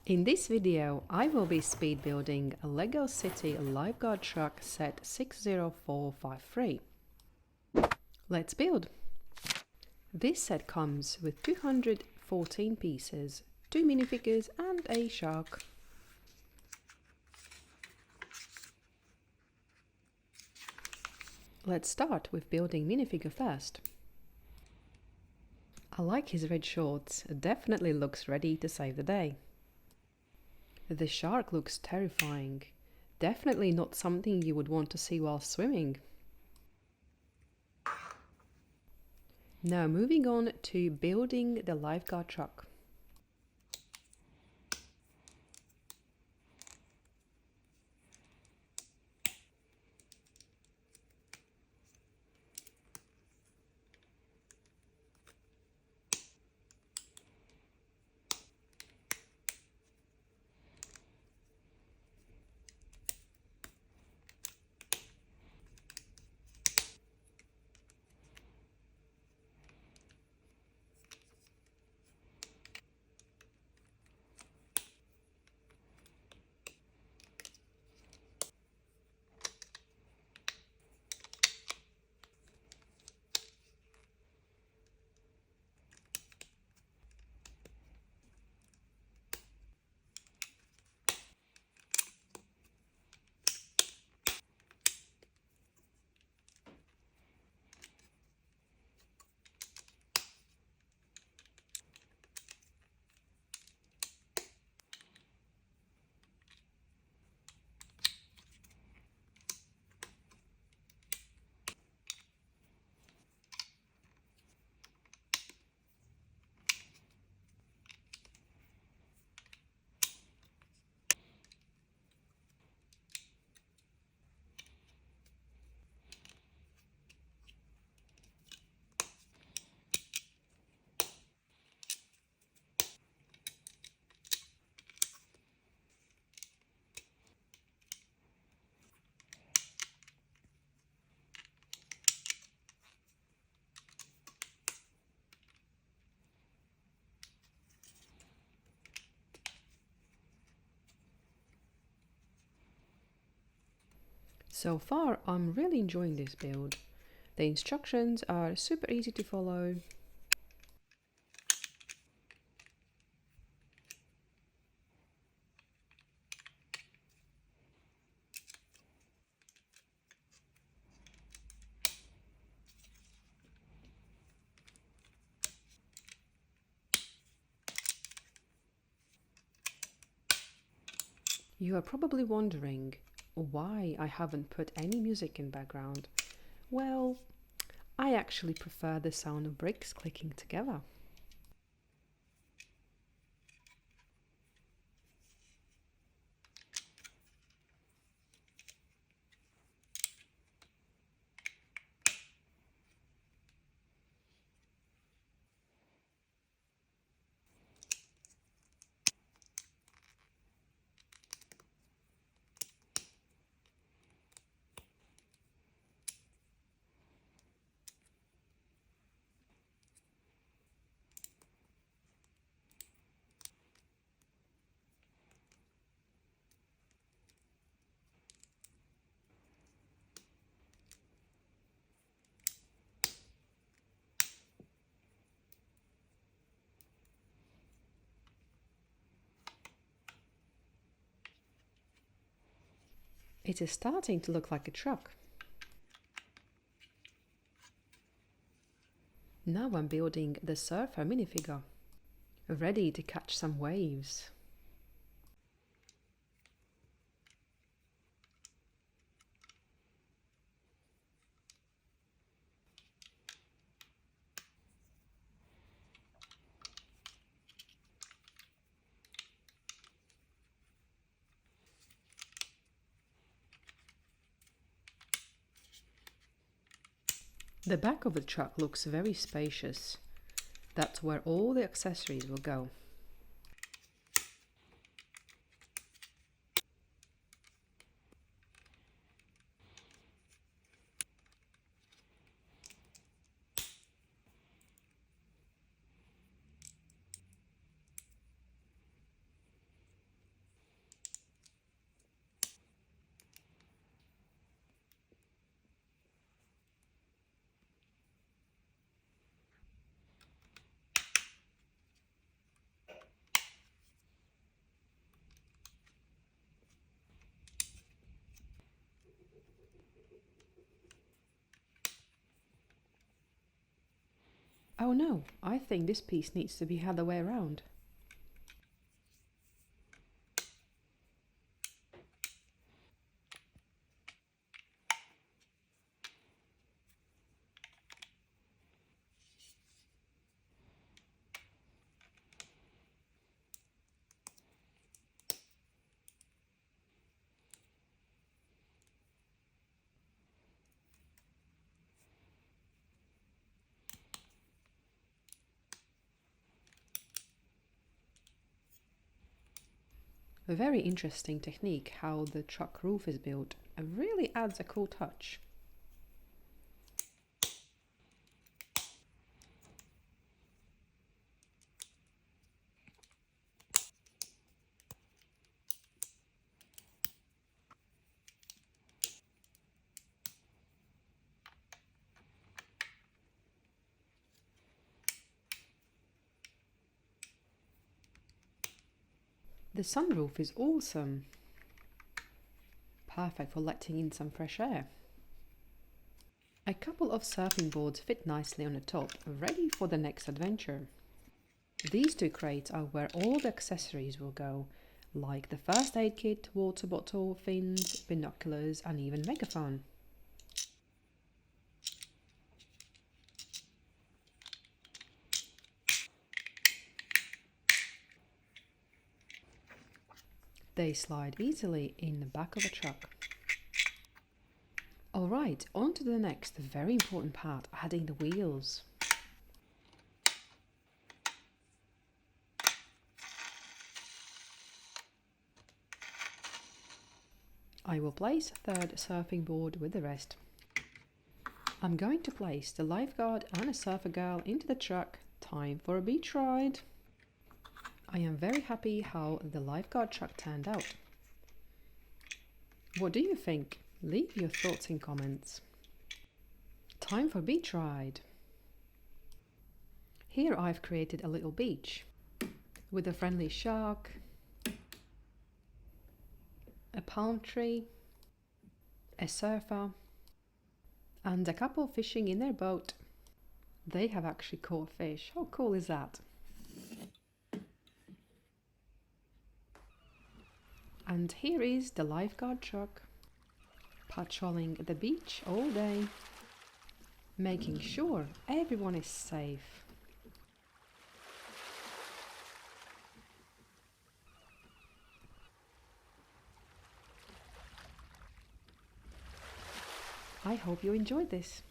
In this video, I will be speed building a LEGO City Lifeguard truck set 60453. Let's build! This set comes with 214 pieces, 2 minifigures and a shark. Let's start with building minifigure first. I like his red shorts, definitely looks ready to save the day. The shark looks terrifying. Definitely not something you would want to see while swimming. Now moving on to building the lifeguard truck. So far, I'm really enjoying this build. The instructions are super easy to follow. You are probably wondering why I haven't put any music in background. Well, I actually prefer the sound of bricks clicking together. It is starting to look like a truck. Now I'm building the surfer minifigure, ready to catch some waves. The back of the truck looks very spacious. That's where all the accessories will go. Oh no, I think this piece needs to be the other way around. A very interesting technique how the truck roof is built. It really adds a cool touch. The sunroof is awesome. Perfect for letting in some fresh air. A couple of surfing boards fit nicely on the top, ready for the next adventure. These two crates are where all the accessories will go, like the first aid kit, water bottle, fins, binoculars and even megaphone. They slide easily in the back of the truck. Alright, on to the next very important part, adding the wheels. I will place a third surfing board with the rest. I'm going to place the lifeguard and a surfer girl into the truck. Time for a beach ride. I am very happy how the lifeguard truck turned out. What do you think? Leave your thoughts in comments. Time for beach ride. Here I've created a little beach with a friendly shark, a palm tree, a surfer, and a couple fishing in their boat. They have actually caught fish. How cool is that? And here is the lifeguard truck, patrolling the beach all day, making sure everyone is safe. I hope you enjoyed this.